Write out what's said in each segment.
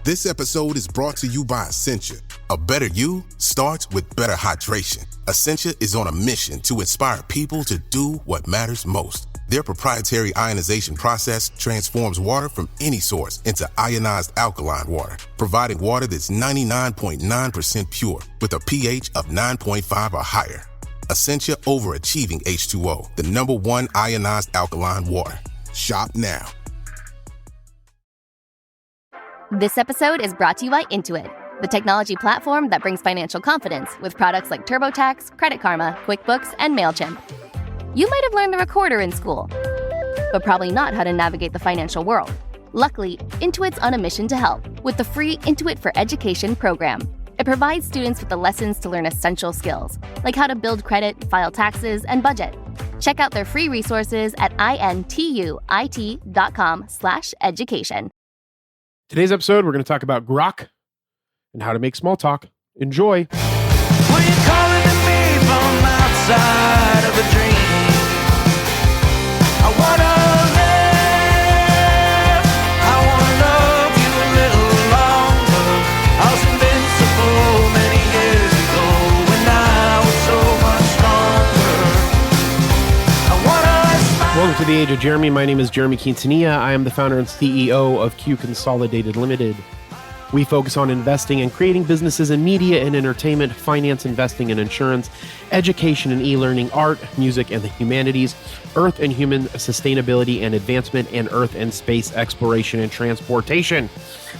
This episode is brought to you by Essentia. A better you starts with better hydration. Essentia is on a mission to inspire people to do what matters most. Their proprietary ionization process transforms water from any source into ionized alkaline water, providing water that's 99.9% pure with a pH of 9.5 or higher. Essentia overachieving H2O, the #1 ionized alkaline water. Shop now. This episode is brought to you by Intuit, the technology platform that brings financial confidence with products like TurboTax, Credit Karma, QuickBooks, and MailChimp. You might have learned the recorder in school, but probably not how to navigate the financial world. Luckily, Intuit's on a mission to help with the free Intuit for Education program. It provides students with the lessons to learn essential skills, like how to build credit, file taxes, and budget. Check out their free resources at intuit.com/education. Today's episode, we're going to talk about grok and how to make small talk. Enjoy. Were you calling to me from outside of a dream? I wanna live, I wanna love you a little longer. I was invincible many years ago when I was so much stronger. I wanna smile. Welcome to the Age of Jeremy. My name is Jeremy Quintanilla. I am the founder and CEO of Q Consolidated Limited. We focus on investing and creating businesses in media and entertainment, finance, investing and insurance, education and e-learning, art, music and the humanities, earth and human sustainability and advancement, and earth and space exploration and transportation.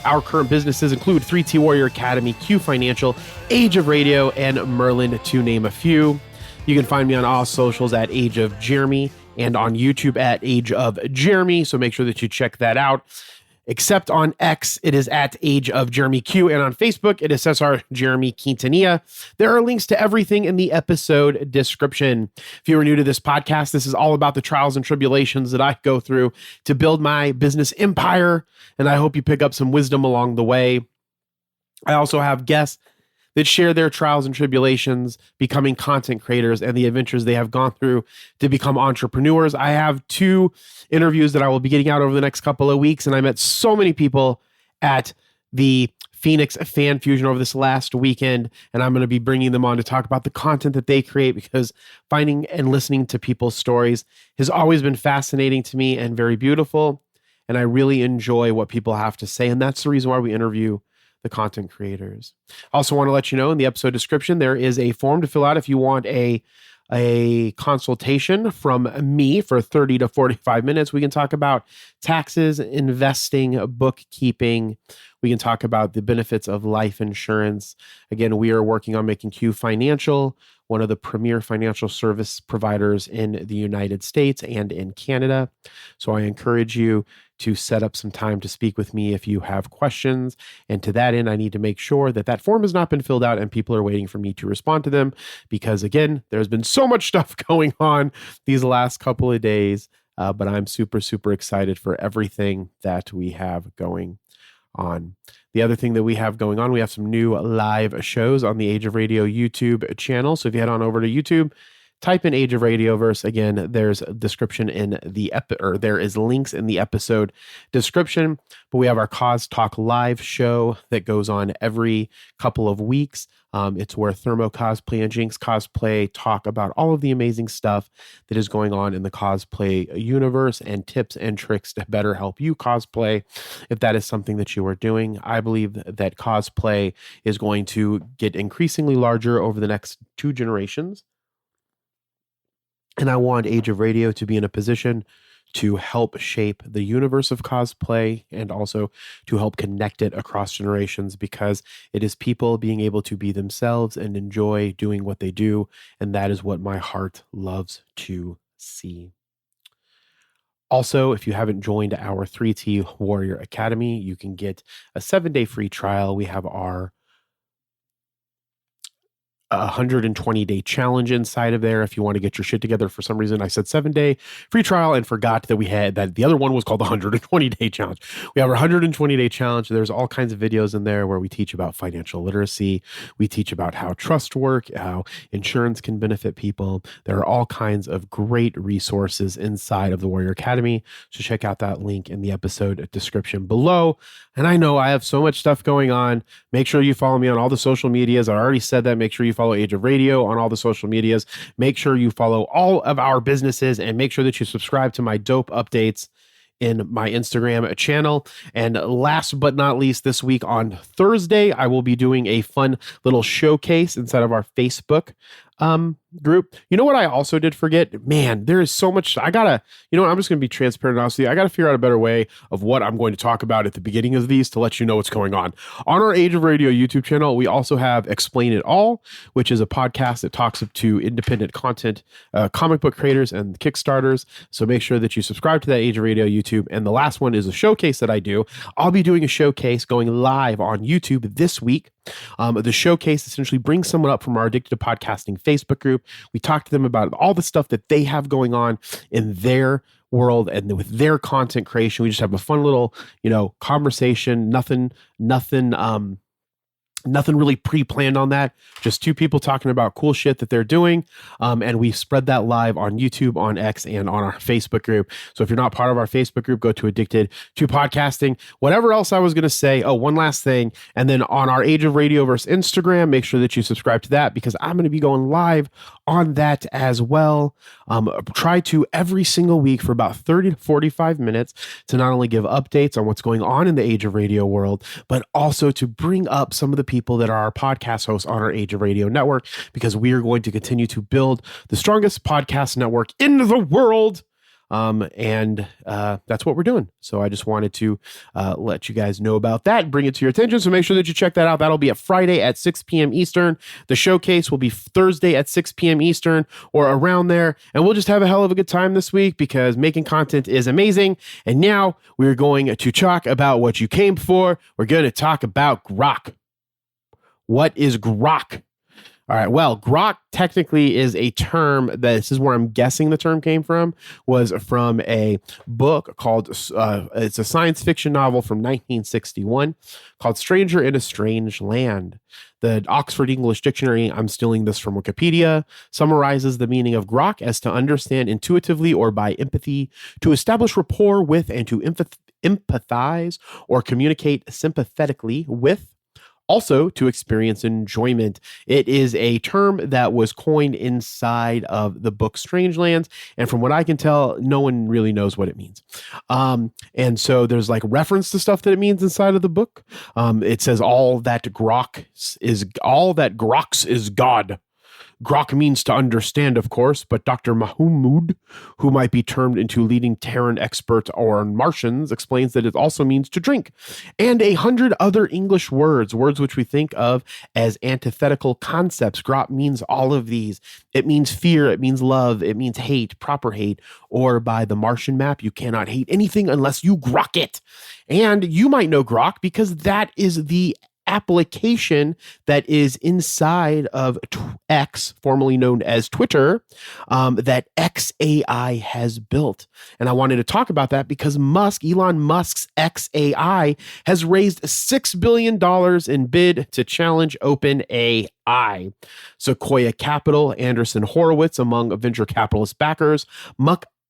Our current businesses include 3T Warrior Academy, Q Financial, Age of Radio, and Merlin, to name a few. You can find me on all socials at Age of Jeremy and on YouTube at Age of Jeremy, so make sure that you check that out. Except on X, it is at Age of Jeremy Q, and on Facebook, it is Cesar Jeremy Quintanilla. There are links to everything in the episode description. If you are new to this podcast, this is all about the trials and tribulations that I go through to build my business empire, and I hope you pick up some wisdom along the way. I also have guests that share their trials and tribulations, becoming content creators, and the adventures they have gone through to become entrepreneurs. I have 2 interviews that I will be getting out over the next couple of weeks, and I met so many people at the Phoenix Fan Fusion over this last weekend, and I'm going to be bringing them on to talk about the content that they create, because finding and listening to people's stories has always been fascinating to me and very beautiful, and I really enjoy what people have to say, and that's the reason why we interview the content creators. I also want to let you know in the episode description, there is a form to fill out if you want a consultation from me for 30 to 45 minutes. We can talk about taxes, investing, bookkeeping. We can talk about the benefits of life insurance. Again, we are working on making Q Financial one of the premier financial service providers in the United States and in Canada. So I encourage you to set up some time to speak with me if you have questions. And to that end, I need to make sure that that form has not been filled out and people are waiting for me to respond to them, because again, there's been so much stuff going on these last couple of days, but I'm super, super excited for everything that we have going on. The other thing that we have going on, we have some new live shows on the Age of Radio YouTube channel. So if you head on over to YouTube, type in Age of Radioverse. Again, there's a description in the there is links in the episode description. But we have our Cause Talk live show that goes on every couple of weeks. It's where Thermo Cosplay and Jinx Cosplay talk about all of the amazing stuff that is going on in the cosplay universe and tips and tricks to better help you cosplay if that is something that you are doing. I believe that cosplay is going to get increasingly larger over the next 2 generations. And I want Age of Radio to be in a position to help shape the universe of cosplay and also to help connect it across generations, because it is people being able to be themselves and enjoy doing what they do. And that is what my heart loves to see. Also, if you haven't joined our 3T Warrior Academy, you can get a 7-day free trial. We have our a 120-day challenge inside of there if you want to get your shit together. For some reason, I said 7-day free trial and forgot that we had that the other one was called the 120-day challenge. We have our 120-day challenge. There's all kinds of videos in there where we teach about financial literacy. We teach about how trust work, how insurance can benefit people. There are all kinds of great resources inside of the Warrior Academy. So check out that link in the episode description below. And I know I have so much stuff going on. Make sure you follow me on all the social medias. I already said that. Make sure you follow Age of Radio on all the social medias. Make sure you follow all of our businesses and make sure that you subscribe to my dope updates in my Instagram channel. And last but not least, this week on Thursday, I will be doing a fun little showcase inside of our Facebook group. You know what I also did forget? Man, there is so much. I'm just going to be transparent and honest with you. I got to figure out a better way of what I'm going to talk about at the beginning of these to let you know what's going on. On our Age of Radio YouTube channel, we also have Explain It All, which is a podcast that talks to independent content, comic book creators and Kickstarters. So make sure that you subscribe to that Age of Radio YouTube. And the last one is a showcase that I do. I'll be doing a showcase going live on YouTube this week. The showcase essentially brings someone up from our Addicted to Podcasting Facebook group. We talk to them about all the stuff that they have going on in their world and with their content creation. We just have a fun little, conversation. Nothing really pre-planned on that. Just two people talking about cool shit that they're doing. And we spread that live on YouTube, on X, and on our Facebook group. So if you're not part of our Facebook group, go to Addicted to Podcasting. Whatever else I was going to say. Oh, one last thing. And then on our Age of Radio versus Instagram, make sure that you subscribe to that because I'm going to be going live on that as well. Try to every single week for about 30 to 45 minutes to not only give updates on what's going on in the Age of Radio world, but also to bring up some of the people that are our podcast hosts on our Age of Radio network, because we are going to continue to build the strongest podcast network in the world. And that's what we're doing. So I just wanted to let you guys know about that, bring it to your attention. So make sure that you check that out. That'll be at Friday at 6 p.m. Eastern. The showcase will be Thursday at 6 p.m. Eastern or around there. And we'll just have a hell of a good time this week because making content is amazing. And now we're going to talk about what you came for. We're going to talk about grok. What is grok? All right. Well, grok technically is a term this is where I'm guessing the term came from, was from a book called, it's a science fiction novel from 1961 called Stranger in a Strange Land. The Oxford English Dictionary, I'm stealing this from Wikipedia, summarizes the meaning of grok as to understand intuitively or by empathy, to establish rapport with and to empathize or communicate sympathetically with. Also, to experience enjoyment. It is a term that was coined inside of the book Strangelands, and from what I can tell, no one really knows what it means. And so there's like reference to stuff that it means inside of the book. It says all that groks is God. Grok means to understand, of course, but Dr. Mahmoud, who might be termed into leading Terran expert on Martians, explains that it also means to drink. And 100 other English words which we think of as antithetical concepts. Grok means all of these. It means fear, it means love, it means hate, proper hate, or by the Martian map, you cannot hate anything unless you grok it. And you might know grok because that is the application that is inside of X, formerly known as Twitter, that XAI has built. And I wanted to talk about that because Elon Musk's XAI has raised $6 billion in bid to challenge OpenAI. Sequoia Capital, Andreessen Horowitz among venture capitalist backers.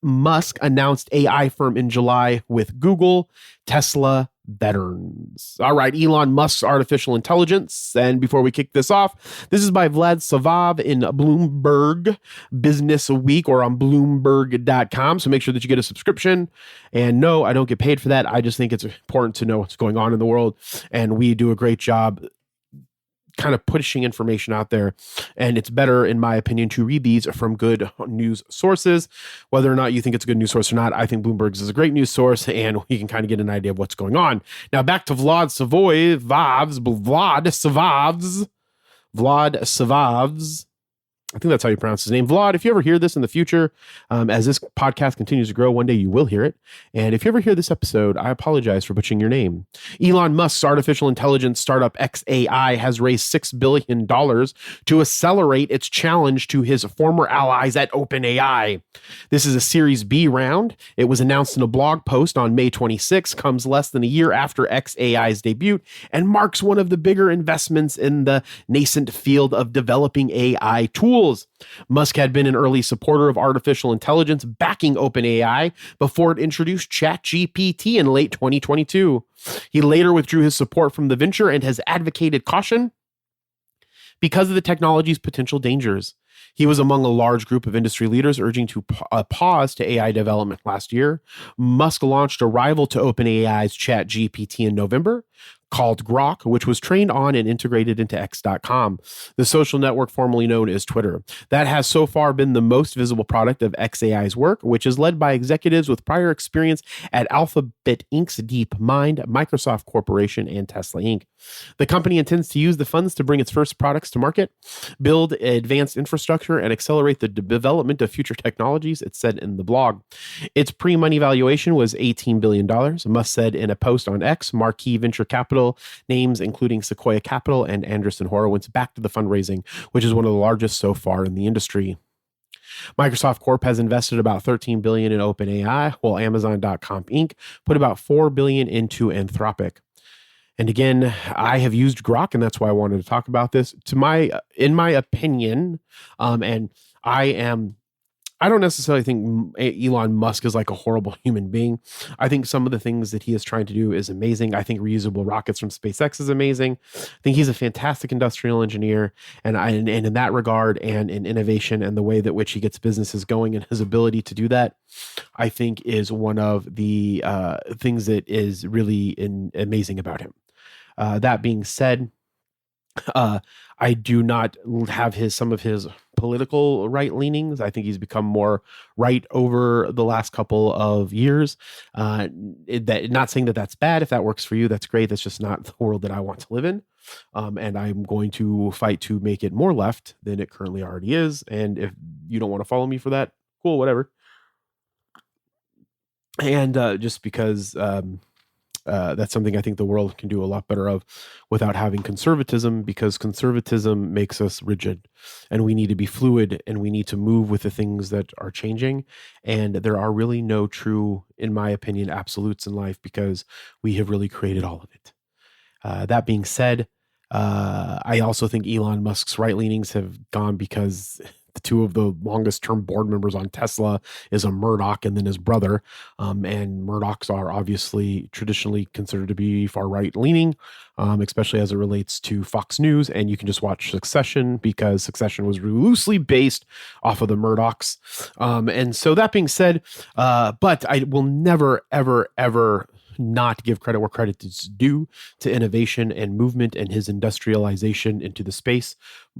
Musk announced AI firm in July with Google, Tesla, veterans. All right, Elon Musk's artificial intelligence. And before we kick this off, this is by Vlad Savov in Bloomberg Business Week or on Bloomberg.com. So make sure that you get a subscription. And no, I don't get paid for that. I just think it's important to know what's going on in the world. And we do a great job kind of pushing information out there. And it's better, in my opinion, to read these from good news sources. Whether or not you think it's a good news source or not, I think Bloomberg's is a great news source, and you can kind of get an idea of what's going on. Now back to Vlad Savov's I think that's how you pronounce his name. Vlad, if you ever hear this in the future, as this podcast continues to grow, one day you will hear it. And if you ever hear this episode, I apologize for butchering your name. Elon Musk's artificial intelligence startup XAI has raised $6 billion to accelerate its challenge to his former allies at OpenAI. This is a Series B round. It was announced in a blog post on May 26, comes less than a year after XAI's debut, and marks one of the bigger investments in the nascent field of developing AI tools. Musk had been an early supporter of artificial intelligence, backing OpenAI before it introduced ChatGPT in late 2022. He later withdrew his support from the venture and has advocated caution because of the technology's potential dangers. He was among a large group of industry leaders urging to pause to AI development last year. Musk launched a rival to OpenAI's ChatGPT in November, called Grok, which was trained on and integrated into X.com, the social network formerly known as Twitter. That has so far been the most visible product of XAI's work, which is led by executives with prior experience at Alphabet Inc.'s DeepMind, Microsoft Corporation, and Tesla Inc. The company intends to use the funds to bring its first products to market, build advanced infrastructure, and accelerate the development of future technologies, it said in the blog. Its pre-money valuation was $18 billion, Musk said in a post on X. Marquee venture capital names, including Sequoia Capital and Andreessen Horowitz, backed the fundraising, which is one of the largest so far in the industry. Microsoft Corp has invested about $13 billion in OpenAI, while Amazon.com Inc. put about $4 billion into Anthropic. And again, I have used Grok, and that's why I wanted to talk about this. In my opinion, and I don't necessarily think Elon Musk is like a horrible human being. I think some of the things that he is trying to do is amazing. I think reusable rockets from SpaceX is amazing. I think he's a fantastic industrial engineer. And in that regard, and in innovation and the way that which he gets businesses going and his ability to do that, I think is one of the things that is really amazing about him. That being said, I do not have some of his political right leanings. I think he's become more right over the last couple of years. Not saying that that's bad. If that works for you, that's great. That's just not the world that I want to live in. And I'm going to fight to make it more left than it currently already is. And if you don't want to follow me for that, cool, whatever. And just because that's something I think the world can do a lot better of without having conservatism, because conservatism makes us rigid, and we need to be fluid, and we need to move with the things that are changing. And there are really no true, in my opinion, absolutes in life, because we have really created all of it. That being said, I also think Elon Musk's right leanings have gone because the two of the longest term board members on Tesla is a Murdoch and then his brother. And Murdochs are obviously traditionally considered to be far right leaning, especially as it relates to Fox News. And you can just watch Succession, because Succession was loosely based off of the Murdochs. And so that being said, but I will never, ever, ever not give credit where credit is due to innovation and movement and his industrialization into the space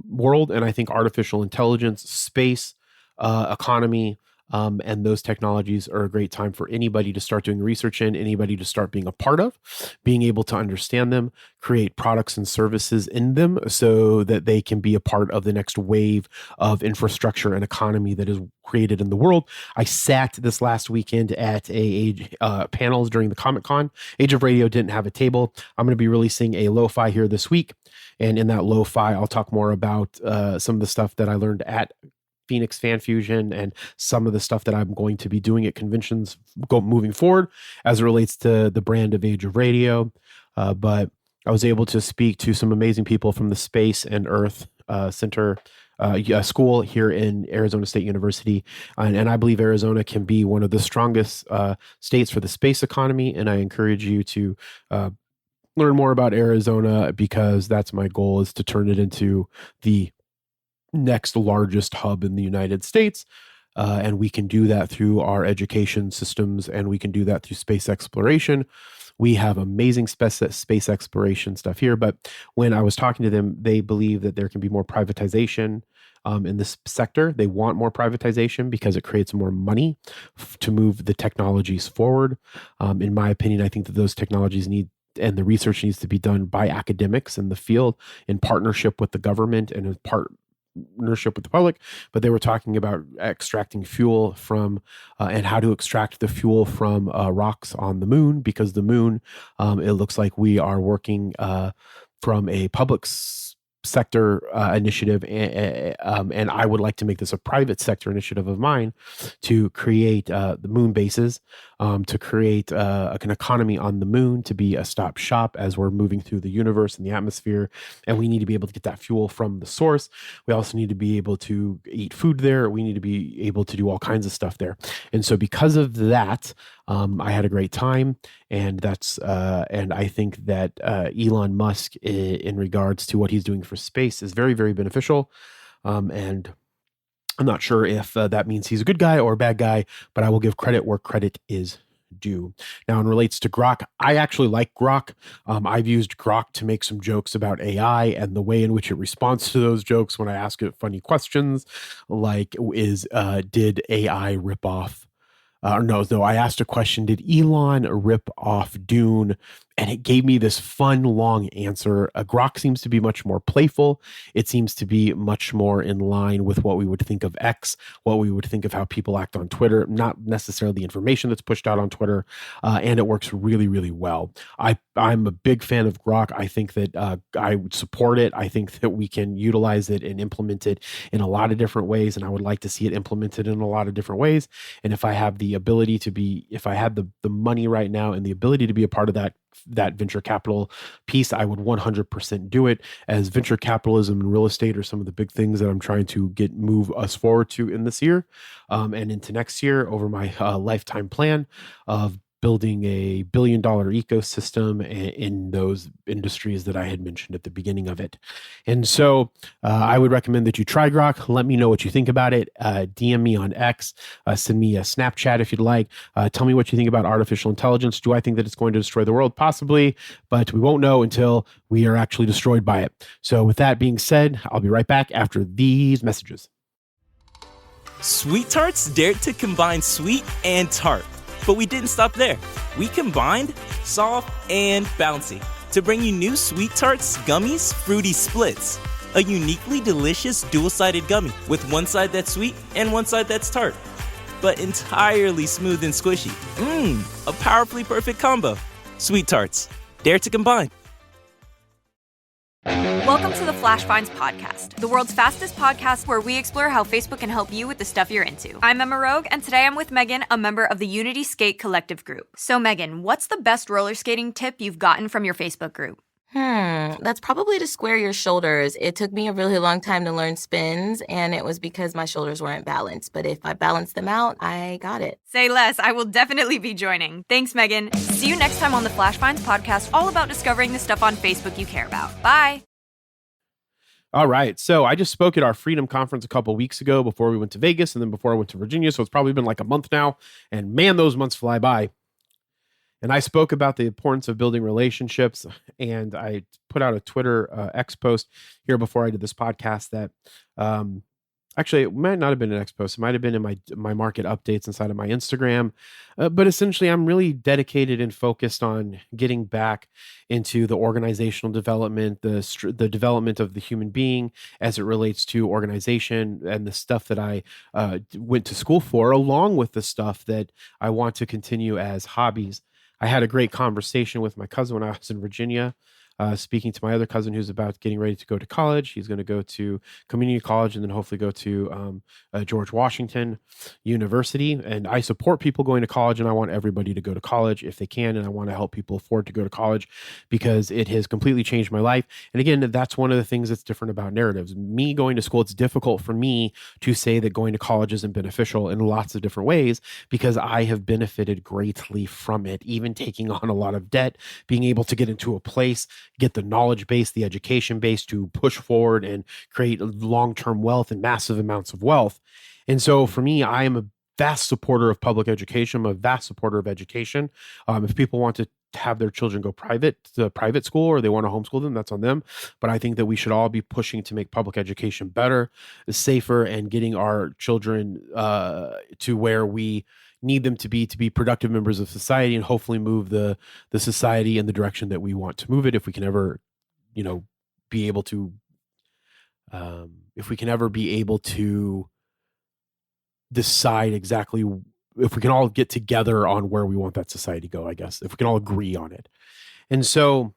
world. And I think artificial intelligence, space, economy, and those technologies are a great time for anybody to start doing research in, anybody to start being a part of, being able to understand them, create products and services in them so that they can be a part of the next wave of infrastructure and economy that is created in the world. I sat this last weekend at panels during the Comic-Con. Age of Radio didn't have a table. I'm going to be releasing a lo-fi here this week. And in that lo-fi, I'll talk more about some of the stuff that I learned at Phoenix Fan Fusion and some of the stuff that I'm going to be doing at conventions moving forward as it relates to the brand of Age of Radio. But I was able to speak to some amazing people from the Space and Earth Center school here in Arizona State University. And I believe Arizona can be one of the strongest states for the space economy. And I encourage you to learn more about Arizona, because that's my goal, is to turn it into the next largest hub in the United States. And we can do that through our education systems, and we can do that through space exploration. We have amazing space exploration stuff here. But when I was talking to them, they believe that there can be more privatization in this sector. They want more privatization because it creates more money to move the technologies forward. In my opinion, I think that those technologies and the research needs to be done by academics in the field in partnership with the government and in partnership with the public, but they were talking about extracting fuel from and how to extract the fuel from rocks on the moon, because the moon, it looks like we are working from a public sector initiative, and I would like to make this a private sector initiative of mine to create the moon bases, to create an economy on the moon, to be a stop shop as we're moving through the universe and the atmosphere. And we need to be able to get that fuel from the source. We also need to be able to eat food there. We need to be able to do all kinds of stuff there. And so because of that, I had a great time, and and I think that Elon Musk, in regards to what he's doing for space, is very, very beneficial. And I'm not sure if that means he's a good guy or a bad guy, but I will give credit where credit is due. Now, in relates to Grok, I actually like Grok. I've used Grok to make some jokes about AI and the way in which it responds to those jokes when I ask it funny questions, like, did AI rip off? No, I asked a question, did Elon rip off Dune? And it gave me this fun, long answer. Grok seems to be much more playful. It seems to be much more in line with what we would think of X, what we would think of how people act on Twitter, not necessarily the information that's pushed out on Twitter. And it works really, really well. I'm a big fan of Grok. I think that I would support it. I think that we can utilize it and implement it in a lot of different ways. And I would like to see it implemented in a lot of different ways. And if I have the ability to be, if I had the money right now and the ability to be a part of that venture capital piece, I would 100% do it, as venture capitalism and real estate are some of the big things that I'm trying to move us forward to in this year and into next year over my lifetime plan of building a $1 billion ecosystem in those industries that I had mentioned at the beginning of it. And so I would recommend that you try Grok. Let me know what you think about it. DM me on X, send me a Snapchat if you'd like. Tell me what you think about artificial intelligence. Do I think that it's going to destroy the world? Possibly, but we won't know until we are actually destroyed by it. So with that being said, I'll be right back after these messages. Sweet Tarts dared to combine sweet and tart. But we didn't stop there. We combined soft and bouncy to bring you new Sweet Tarts Gummies Fruity Splits, a uniquely delicious dual-sided gummy with one side that's sweet and one side that's tart, but entirely smooth and squishy. A powerfully perfect combo. Sweet Tarts, dare to combine. Welcome to the Flash Finds podcast, the world's fastest podcast where we explore how Facebook can help you with the stuff you're into. I'm Emma Rogue, and today I'm with Megan, a member of the Unity Skate Collective group. So Megan, what's the best roller skating tip you've gotten from your Facebook group? That's probably to square your shoulders. It took me a really long time to learn spins, and it was because my shoulders weren't balanced. But if I balanced them out, I got it. Say less. I will definitely be joining. Thanks, Megan. See you next time on the Flash Finds podcast, all about discovering the stuff on Facebook you care about. Bye. All right. So I just spoke at our Freedom Conference a couple weeks ago before we went to Vegas and then before I went to Virginia. So it's probably been like a month now. And man, those months fly by. And I spoke about the importance of building relationships. And I put out a Twitter X post here before I did this podcast that actually, it might not have been an X post. It might have been in my market updates inside of my Instagram. But essentially, I'm really dedicated and focused on getting back into the organizational development, the development of the human being as it relates to organization and the stuff that I went to school for, along with the stuff that I want to continue as hobbies. I had a great conversation with my cousin when I was in Virginia. Speaking to my other cousin who's getting ready to go to college. He's going to go to community college and then hopefully go to George Washington University. And I support people going to college, and I want everybody to go to college if they can. And I want to help people afford to go to college because it has completely changed my life. And again, that's one of the things that's different about narratives. Me going to school, it's difficult for me to say that going to college isn't beneficial in lots of different ways because I have benefited greatly from it, even taking on a lot of debt, being able to get into a place, get the knowledge base, the education base to push forward and create long-term wealth and massive amounts of wealth. And so for me, I am a vast supporter of public education. I'm a vast supporter of education. If people want to have their children go to private school or they want to homeschool them, that's on them. But I think that we should all be pushing to make public education better, safer, and getting our children to where we need them to be productive members of society and hopefully move the society in the direction that we want to move it if we can ever, be able to if we can ever be able to decide exactly, if we can all get together on where we want that society to go, I guess, if we can all agree on it. And so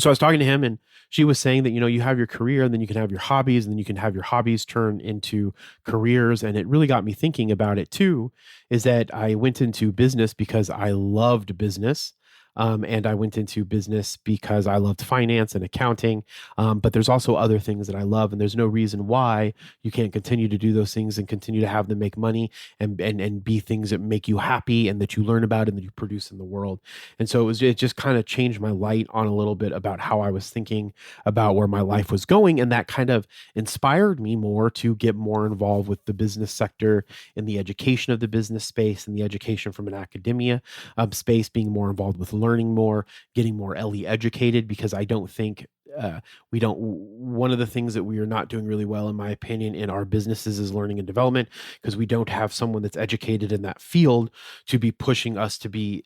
I was talking to him, and she was saying that, you have your career, and then you can have your hobbies, and then you can have your hobbies turn into careers. And it really got me thinking about it too, is that I went into business because I loved business. And I went into business because I loved finance and accounting. But there's also other things that I love, and there's no reason why you can't continue to do those things and continue to have them make money and be things that make you happy and that you learn about and that you produce in the world. And so it just kind of changed my light on a little bit about how I was thinking about where my life was going. And that kind of inspired me more to get more involved with the business sector, in the education of the business space, and the education from an academia space, being more involved with learning more, getting more LE educated, because I don't think one of the things that we are not doing really well, in my opinion, in our businesses is learning and development, because we don't have someone that's educated in that field to be pushing us to be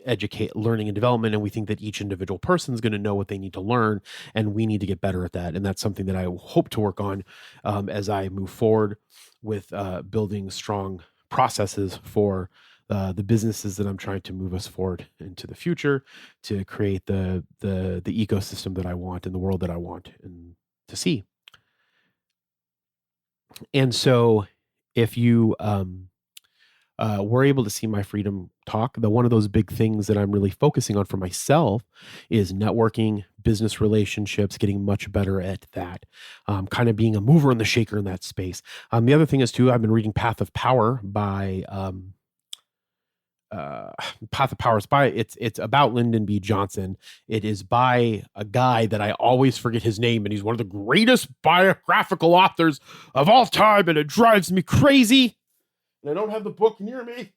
learning and development. And we think that each individual person is going to know what they need to learn, and we need to get better at that. And that's something that I hope to work on as I move forward with building strong processes for the businesses that I'm trying to move us forward into the future, to create the ecosystem that I want and the world that I want and to see. And so if you were able to see my Freedom Talk, one of those big things that I'm really focusing on for myself is networking, business relationships, getting much better at that, kind of being a mover and the shaker in that space. The other thing is too, I've been reading Path of Power by Path of Power. It's about Lyndon B. Johnson. It is by a guy that I always forget his name, and he's one of the greatest biographical authors of all time, and it drives me crazy. And I don't have the book near me.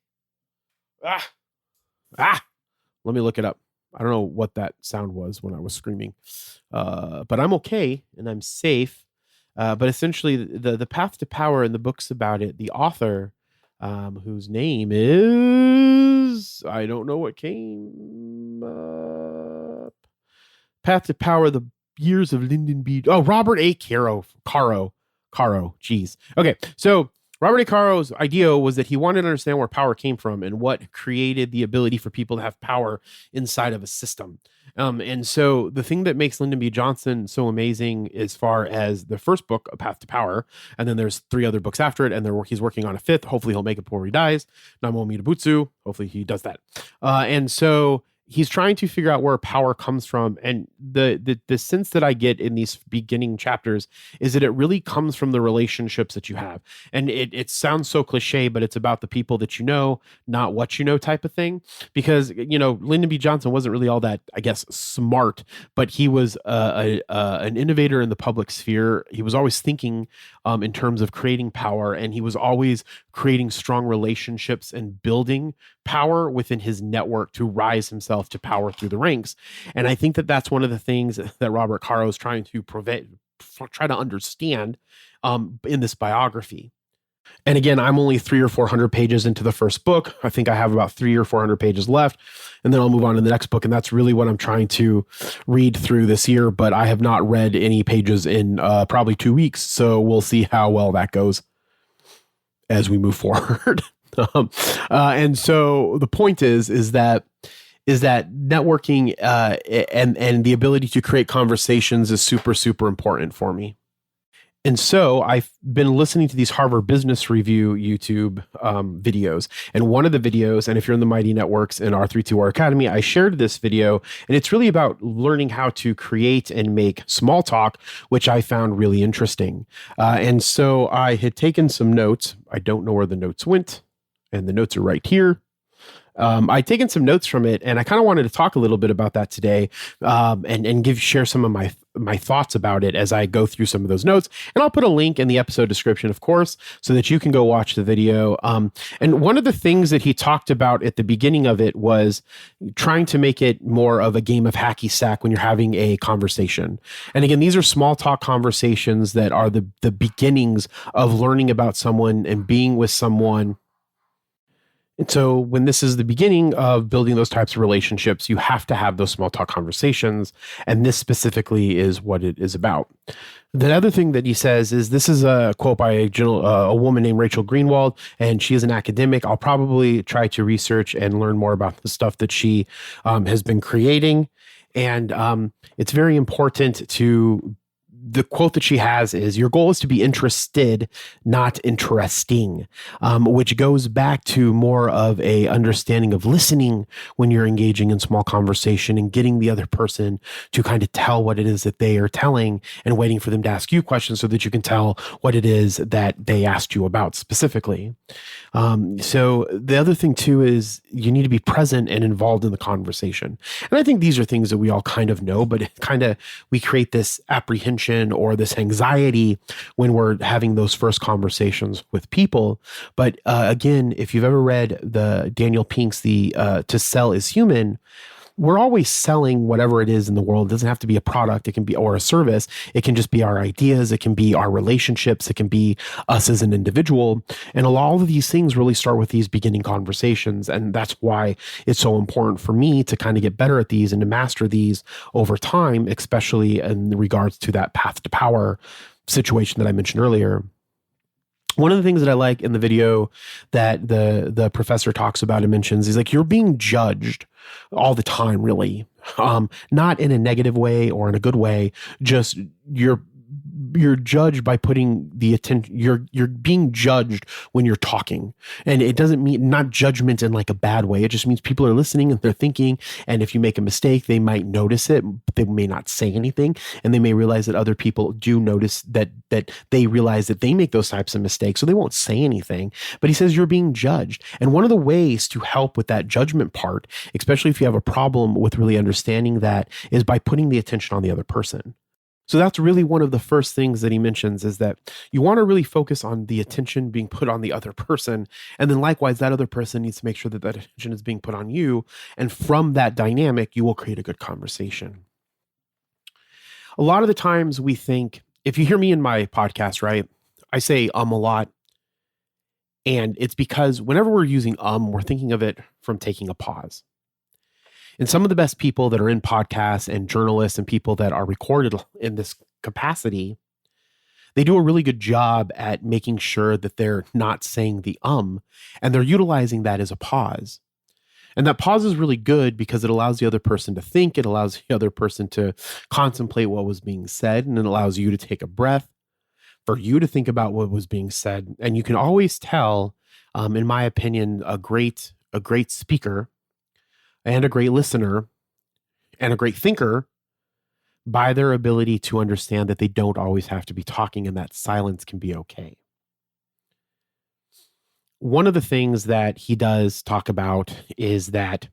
Let me look it up. I don't know what that sound was when I was screaming, but I'm okay and I'm safe. But essentially, the Path to Power and the books about it, the author, whose name is, I don't know what came up. Path to Power, the years of Lyndon B. Oh, Robert A. Caro. Geez. Okay. So Robert A. Caro's idea was that he wanted to understand where power came from and what created the ability for people to have power inside of a system. And so the thing that makes Lyndon B. Johnson so amazing, as far as the first book, A Path to Power, and then there's 3 other books after it, and he's working on a 5th. Hopefully he'll make it before he dies. Namo Mitabutsu. Hopefully he does that. And so he's trying to figure out where power comes from. And the sense that I get in these beginning chapters is that it really comes from the relationships that you have. And it sounds so cliche, but it's about the people that you know, not what you know type of thing. Because, Lyndon B. Johnson wasn't really all that, I guess, smart, but he was an innovator in the public sphere. He was always thinking in terms of creating power, and he was always creating strong relationships and building power within his network to rise himself to power through the ranks. And I think that that's one of the things that Robert Caro is trying to try to understand in this biography. And again, I'm only 300 or 400 pages into the first book. I think I have about 300 or 400 pages left, and then I'll move on to the next book. And that's really what I'm trying to read through this year. But I have not read any pages in probably 2 weeks. So we'll see how well that goes as we move forward. And so the point is that networking and the ability to create conversations is super, super important for me. And so I've been listening to these Harvard Business Review YouTube videos. And one of the videos, and if you're in the Mighty Networks and R32R Academy, I shared this video. And it's really about learning how to create and make small talk, which I found really interesting. And so I had taken some notes. I don't know where the notes went. And the notes are right here. I'd taken some notes from it, and I kind of wanted to talk a little bit about that today, and share some of my thoughts about it as I go through some of those notes. And I'll put a link in the episode description, of course, so that you can go watch the video. And one of the things that he talked about at the beginning of it was trying to make it more of a game of hacky sack when you're having a conversation. And again, these are small talk conversations that are the beginnings of learning about someone and being with someone And so when this is the beginning of building those types of relationships, you have to have those small talk conversations. And this specifically is what it is about. The other thing that he says is, this is a quote by a woman named Rachel Greenwald, and she is an academic. I'll probably try to research and learn more about the stuff that she has been creating. And it's very important to, the quote that she has is, your goal is to be interested, not interesting, which goes back to more of a understanding of listening when you're engaging in small conversation and getting the other person to kind of tell what it is that they are telling and waiting for them to ask you questions so that you can tell what it is that they asked you about specifically. So the other thing too is you need to be present and involved in the conversation. And I think these are things that we all kind of know, but we create this apprehension or this anxiety when we're having those first conversations with people. But again, if you've ever read the Daniel Pink's To Sell is Human, we're always selling whatever it is in the world. It doesn't have to be a product. It can be, or a service. It can just be our ideas. It can be our relationships. It can be us as an individual. And all of these things really start with these beginning conversations. And that's why it's so important for me to kind of get better at these and to master these over time, especially in regards to that path to power situation that I mentioned earlier. One of the things that I like in the video that the professor talks about and mentions, he's like, you're being judged all the time, really. Not in a negative way or in a good way, just you're judged by putting the attention, you're being judged when you're talking. And it doesn't mean, not judgment in like a bad way. It just means people are listening and they're thinking. And if you make a mistake, they might notice it, but they may not say anything. And they may realize that other people do notice that they realize that they make those types of mistakes. So they won't say anything, but he says you're being judged. And one of the ways to help with that judgment part, especially if you have a problem with really understanding that, is by putting the attention on the other person. So that's really one of the first things that he mentions, is that you want to really focus on the attention being put on the other person. And then likewise, that other person needs to make sure that that attention is being put on you. And from that dynamic, you will create a good conversation. A lot of the times we think, if you hear me in my podcast, right, I say a lot. And it's because whenever we're using we're thinking of it from taking a pause. And some of the best people that are in podcasts and journalists and people that are recorded in this capacity, they do a really good job at making sure that they're not saying the and they're utilizing that as a pause. And that pause is really good because it allows the other person to think, it allows the other person to contemplate what was being said, and it allows you to take a breath, for you to think about what was being said. And you can always tell, in my opinion, a great speaker and a great listener and a great thinker by their ability to understand that they don't always have to be talking and that silence can be okay. One of the things that he does talk about is that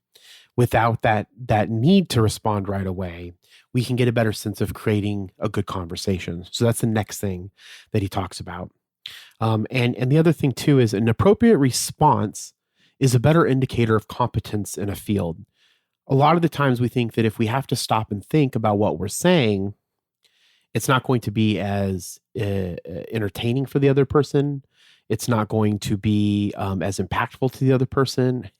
without that need to respond right away, we can get a better sense of creating a good conversation. So that's the next thing that he talks about. And the other thing too is an appropriate response is a better indicator of competence in a field. A lot of the times we think that if we have to stop and think about what we're saying, it's not going to be as entertaining for the other person. It's not going to be as impactful to the other person.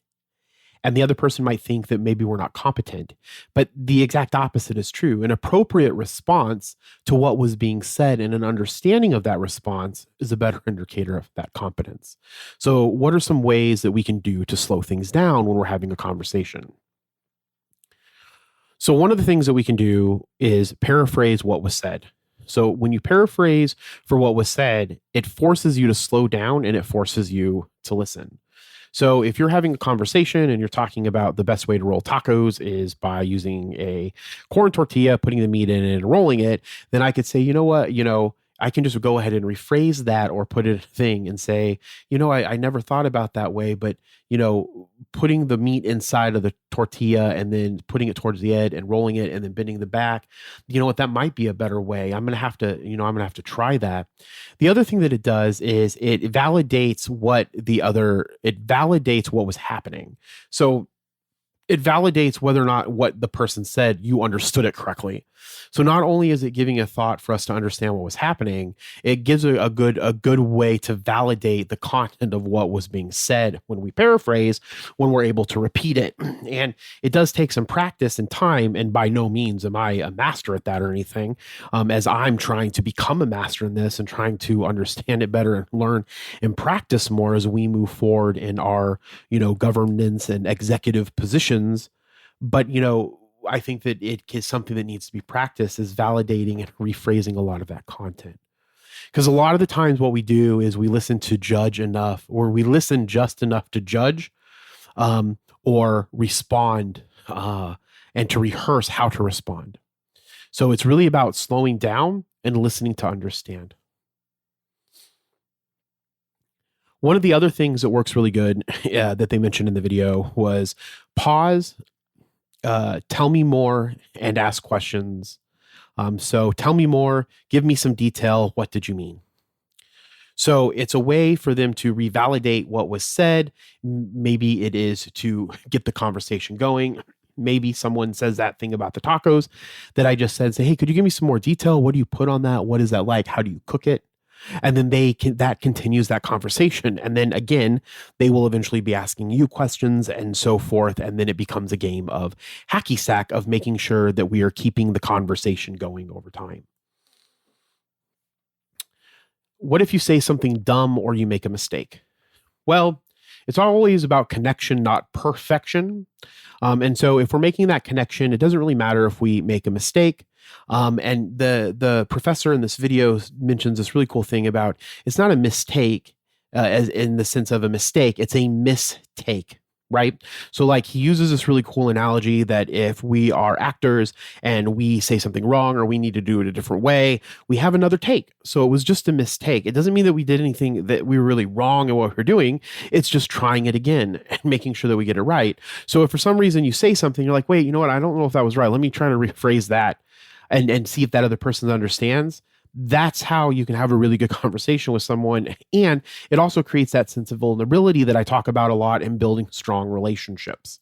And the other person might think that maybe we're not competent. But the exact opposite is true. An appropriate response to what was being said and an understanding of that response is a better indicator of that competence. So what are some ways that we can do to slow things down when we're having a conversation? So one of the things that we can do is paraphrase what was said. So when you paraphrase for what was said, it forces you to slow down and it forces you to listen. So if you're having a conversation and you're talking about the best way to roll tacos is by using a corn tortilla, putting the meat in it and rolling it, then I could say, you know what, I can just go ahead and rephrase that or put it a thing and say, I never thought about that way, but, putting the meat inside of the tortilla and then putting it towards the end and rolling it and then bending the back, that might be a better way. I'm going to have to try that. The other thing that it does is it validates what was happening. So it validates whether or not what the person said, you understood it correctly. So not only is it giving a thought for us to understand what was happening, it gives a good way to validate the content of what was being said when we paraphrase, when we're able to repeat it. And it does take some practice and time. And by no means am I a master at that or anything, as I'm trying to become a master in this and trying to understand it better and learn and practice more as we move forward in our, governance and executive positions. But, I think that it is something that needs to be practiced, is validating and rephrasing a lot of that content. Because a lot of the times what we do is we listen to judge enough, or we listen just enough to judge, or respond, and to rehearse how to respond. So it's really about slowing down and listening to understand. One of the other things that works really good that they mentioned in the video was pause, tell me more, and ask questions. So tell me more, give me some detail. What did you mean? So it's a way for them to revalidate what was said. Maybe it is to get the conversation going. Maybe someone says that thing about the tacos that I just said, say, hey, could you give me some more detail? What do you put on that? What is that like? How do you cook it? And then that continues that conversation. And then again, they will eventually be asking you questions and so forth. And then it becomes a game of hacky sack of making sure that we are keeping the conversation going over time. What if you say something dumb or you make a mistake? Well, it's always about connection, not perfection. And so if we're making that connection, it doesn't really matter if we make a mistake. And the professor in this video mentions this really cool thing about it's not a mistake as in the sense of a mistake, it's a mistake. Right. So like he uses this really cool analogy that if we are actors and we say something wrong or we need to do it a different way, we have another take. So it was just a mistake. It doesn't mean that we did anything that we were really wrong in what we're doing. It's just trying it again and making sure that we get it right. So if for some reason you say something, you're like, wait, you know what? I don't know if that was right. Let me try to rephrase that and see if that other person understands. That's how you can have a really good conversation with someone. And it also creates that sense of vulnerability that I talk about a lot in building strong relationships.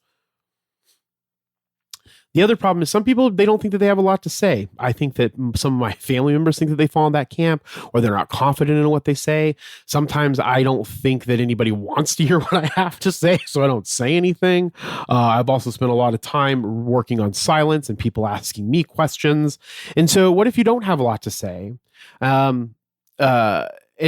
The other problem is some people, they don't think that they have a lot to say. I think that some of my family members think that they fall in that camp, or they're not confident in what they say. Sometimes I don't think that anybody wants to hear what I have to say, so I don't say anything. I've also spent a lot of time working on silence and people asking me questions. And so what if you don't have a lot to say? And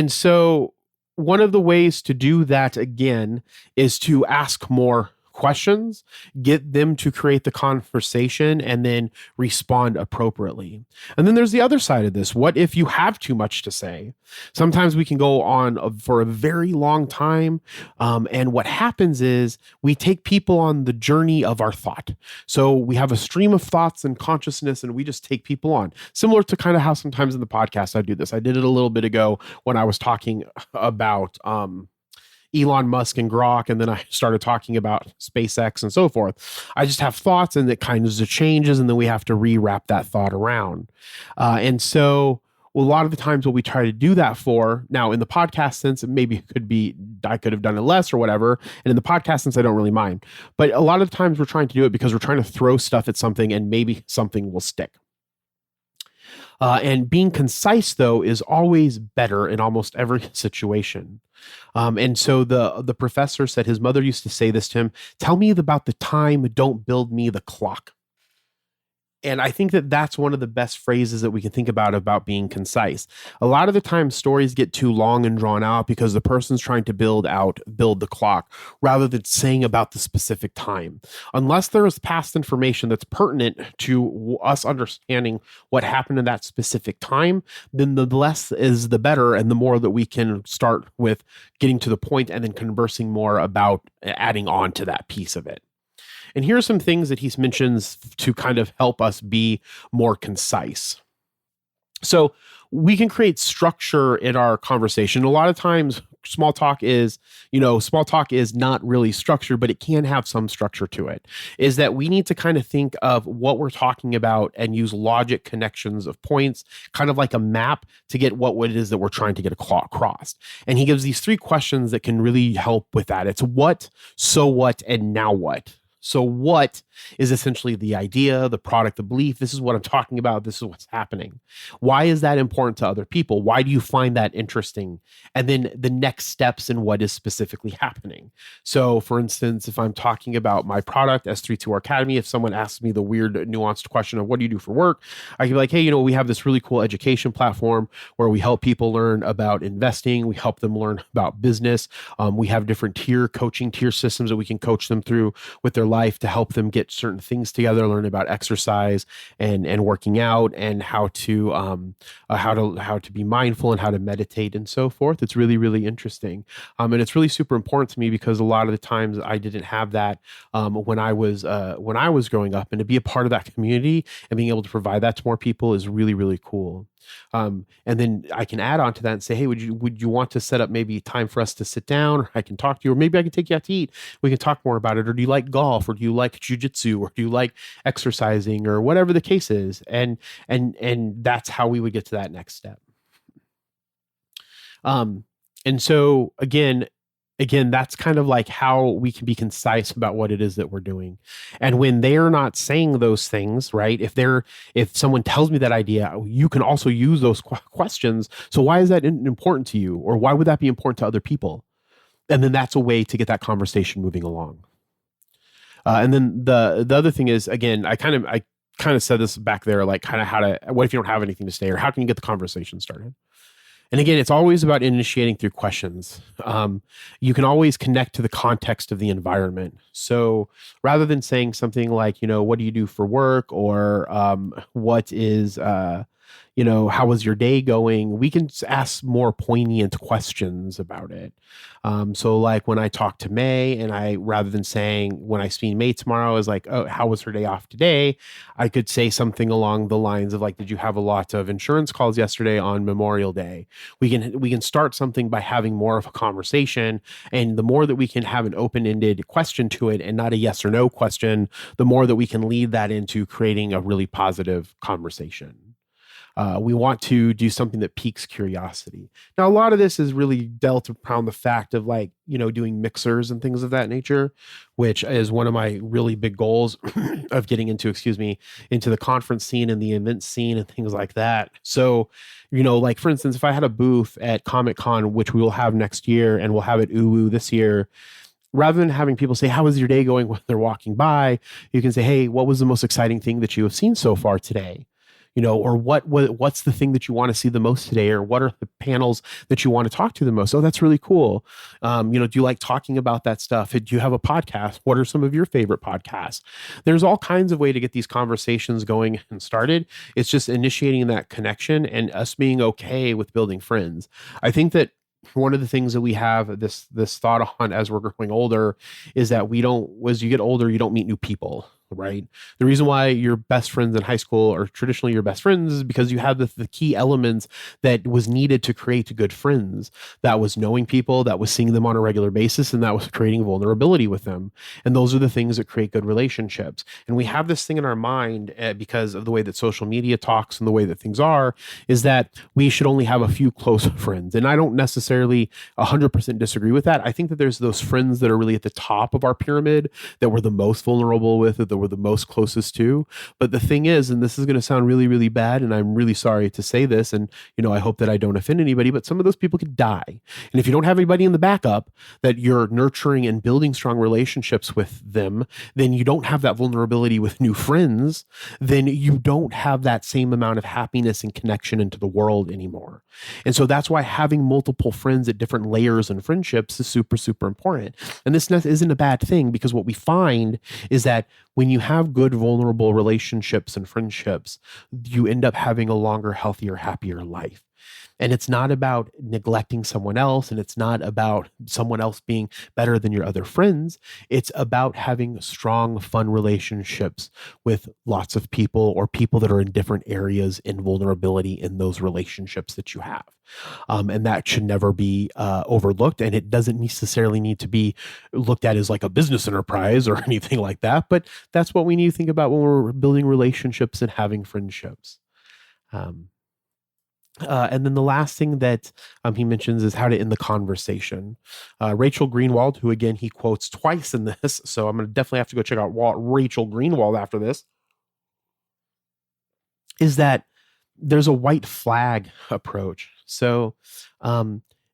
so one of the ways to do that again is to ask more questions, get them to create the conversation, and then respond appropriately. And then there's the other side of this. What if you have too much to say? Sometimes we can go on for a very long time. And what happens is we take people on the journey of our thought. So we have a stream of thoughts and consciousness, and we just take people on. Similar to kind of how sometimes in the podcast I do this. I did it a little bit ago when I was talking about Elon Musk and Grok, and then I started talking about SpaceX and so forth. I just have thoughts and it kind of changes, and then we have to rewrap that thought around. And so a lot of the times what we try to do that for, now in the podcast sense, maybe it could be, I could have done it less or whatever. And in the podcast sense, I don't really mind. But a lot of the times we're trying to do it because we're trying to throw stuff at something and maybe something will stick. And being concise, though, is always better in almost every situation. And so the professor said his mother used to say this to him, tell me about the time, don't build me the clock. And I think that that's one of the best phrases that we can think about being concise. A lot of the time stories get too long and drawn out because the person's trying to build the clock rather than saying about the specific time. Unless there is past information that's pertinent to us understanding what happened in that specific time, then the less is the better, and the more that we can start with getting to the point and then conversing more about adding on to that piece of it. And here are some things that he mentions to kind of help us be more concise. So we can create structure in our conversation. A lot of times small talk is not really structure, but it can have some structure to it. Is that we need to kind of think of what we're talking about and use logic connections of points, kind of like a map to get what it is that we're trying to get across. And he gives these 3 questions that can really help with that. It's what, so what, and now what. So what is essentially the idea, the product, the belief? This is what I'm talking about. This is what's happening. Why is that important to other people? Why do you find that interesting? And then the next steps in what is specifically happening. So for instance, if I'm talking about my product, S32 Academy, if someone asks me the weird nuanced question of what do you do for work, I can be like, hey, we have this really cool education platform where we help people learn about investing. We help them learn about business. We have different coaching tier systems that we can coach them through with their life to help them get certain things together, learn about exercise and working out, and how to be mindful and how to meditate and so forth. It's really, really interesting. And it's really super important to me because a lot of the times I didn't have that when I was growing up, and to be a part of that community and being able to provide that to more people is really, really cool. And then I can add on to that and say, hey, would you want to set up maybe time for us to sit down, or I can talk to you, or maybe I can take you out to eat. We can talk more about it. Or do you like golf, or do you like jujitsu, or do you like exercising, or whatever the case is? And that's how we would get to that next step. And so again, that's kind of like how we can be concise about what it is that we're doing. And when they're not saying those things, right? If someone tells me that idea, you can also use those questions. So why is that important to you? Or why would that be important to other people? And then that's a way to get that conversation moving along. And then the other thing is, again, I kind of said this back there, like kind of what if you don't have anything to say, or how can you get the conversation started? And again, it's always about initiating through questions. You can always connect to the context of the environment. So rather than saying something like, what do you do for work? Or what is, how was your day going? We can ask more poignant questions about it. So like when I talk to May, and rather than saying when I see May tomorrow, is like, oh, how was her day off today? I could say something along the lines of like, did you have a lot of insurance calls yesterday on Memorial Day? We can start something by having more of a conversation. And the more that we can have an open-ended question to it and not a yes or no question, the more that we can lead that into creating a really positive conversation. We want to do something that piques curiosity. Now, a lot of this is really dealt around the fact of like, doing mixers and things of that nature, which is one of my really big goals of getting into the conference scene and the event scene and things like that. So, like for instance, if I had a booth at Comic-Con, which we will have next year, and we'll have it UWU this year, rather than having people say, how was your day going when they're walking by, you can say, hey, what was the most exciting thing that you have seen so far today? Or what's the thing that you want to see the most today, or what are the panels that you want to talk to the most? Oh, that's really cool. Do you like talking about that stuff? Do you have a podcast? What are some of your favorite podcasts? There's all kinds of way to get these conversations going and started. It's just initiating that connection and us being okay with building friends. I think that one of the things that we have this thought on as we're growing older is that as you get older, you don't meet new people. Right. The reason why your best friends in high school are traditionally your best friends is because you have the key elements that was needed to create good friends. That was knowing people, that was seeing them on a regular basis, and that was creating vulnerability with them. And those are the things that create good relationships. And we have this thing in our mind because of the way that social media talks and the way that things are, is that we should only have a few close friends. And I don't necessarily 100% disagree with that. I think that there's those friends that are really at the top of our pyramid that we're the most vulnerable with, that we're the most closest to. But the thing is, and this is going to sound really, really bad, and I'm really sorry to say this, and I hope that I don't offend anybody, but some of those people could die. And if you don't have anybody in the backup that you're nurturing and building strong relationships with them, then you don't have that vulnerability with new friends, then you don't have that same amount of happiness and connection into the world anymore. And so that's why having multiple friends at different layers and friendships is super, super important. And this isn't a bad thing, because what we find is that when you have good, vulnerable relationships and friendships, you end up having a longer, healthier, happier life. And it's not about neglecting someone else, and it's not about someone else being better than your other friends. It's about having strong, fun relationships with lots of people, or people that are in different areas in vulnerability in those relationships that you have. And that should never be overlooked. And it doesn't necessarily need to be looked at as like a business enterprise or anything like that. But that's what we need to think about when we're building relationships and having friendships. And then the last thing that he mentions is how to end the conversation. Rachel Greenwald, who again, he quotes twice in this. So I'm going to definitely have to go check out Rachel Greenwald after this. Is that there's a white flag approach. So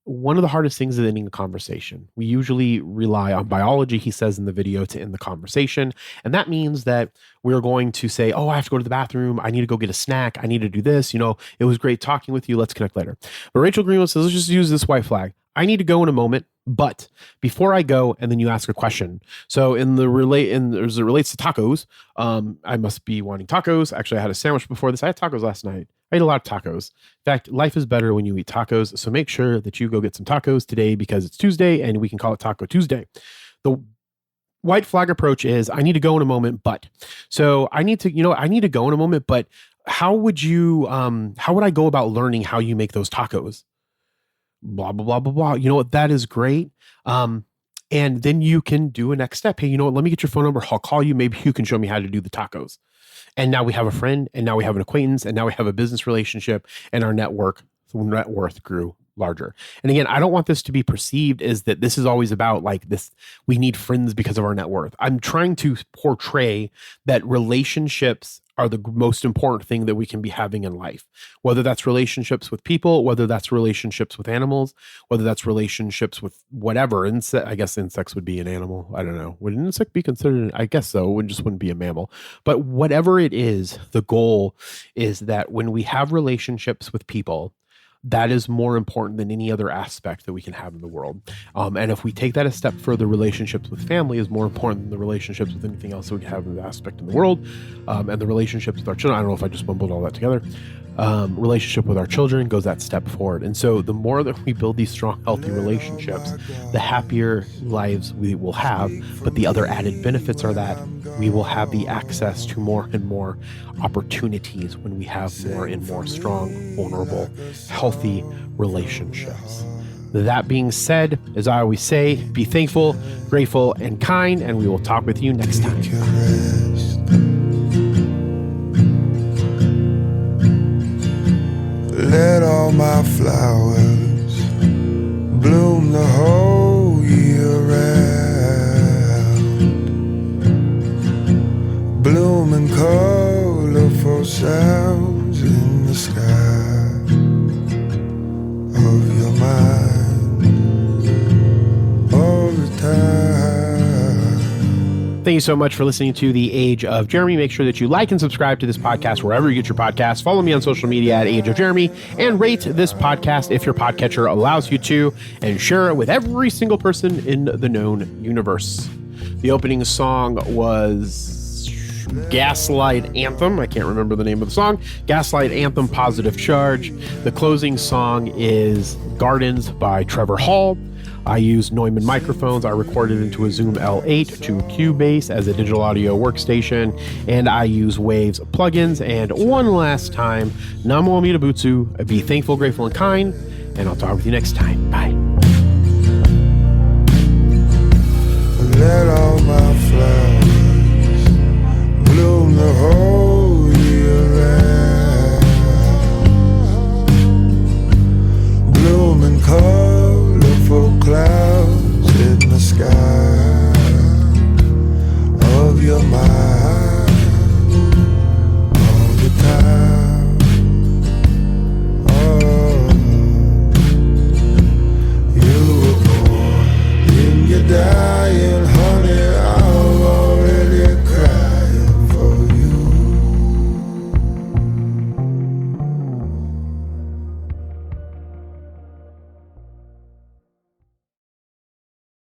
one of the hardest things is ending a conversation. We usually rely on biology, he says in the video, to end the conversation. And that means that we're going to say, oh, I have to go to the bathroom. I need to go get a snack. I need to do this. You know, it was great talking with you. Let's connect later. But Rachel Greenwald says, let's just use this white flag. I need to go in a moment, but before I go, and then you ask a question. So as it relates to tacos, I must be wanting tacos. Actually, I had a sandwich before this. I had tacos last night. I ate a lot of tacos. In fact, life is better when you eat tacos. So make sure that you go get some tacos today because it's Tuesday and we can call it Taco Tuesday. The white flag approach is I need to go in a moment, but so I need to go in a moment, but how would I go about learning how you make those tacos? Blah, blah, blah, blah, blah. You know what? That is great. And then you can do a next step. Hey, you know what? Let me get your phone number. I'll call you. Maybe you can show me how to do the tacos. And now we have a friend, and now we have an acquaintance, and now we have a business relationship, and our net worth grew larger. And again, I don't want this to be perceived as that this is always about like this, we need friends because of our net worth. I'm trying to portray that relationships are the most important thing that we can be having in life, whether that's relationships with people, whether that's relationships with animals, whether that's relationships with whatever. I guess insects would be an animal. I don't know. Would an insect be considered? I guess so. It just wouldn't be a mammal. But whatever it is, the goal is that when we have relationships with people, that is more important than any other aspect that we can have in the world. And if we take that a step further, relationships with family is more important than the relationships with anything else that we can have in the aspect in the world. And the relationships with our children, I don't know if I just mumbled all that together. Relationship with our children goes that step forward. And so the more that we build these strong, healthy relationships, the happier lives we will have. But the other added benefits are that we will have the access to more and more opportunities when we have more and more strong, vulnerable, healthy relationships. That being said, as I always say, be thankful, grateful, and kind, and we will talk with you next time. Let all my flowers bloom the whole year round, bloom in colorful sounds in the sky of your mind all the time. Thank you so much for listening to The Age of Jeremy. Make sure that you like and subscribe to this podcast wherever you get your podcasts. Follow me on social media at Age of Jeremy and rate this podcast if your podcatcher allows you to, and share it with every single person in the known universe. The opening song was Gaslight Anthem. I can't remember the name of the song. Gaslight Anthem, Positive Charge. The closing song is Gardens by Trevor Hall. I use Neumann microphones. I recorded into a Zoom L8 to Cubase as a digital audio workstation, and I use Waves plugins. And one last time, Namo Amida Butsu, be thankful, grateful, and kind, and I'll talk with you next time. Bye. Let all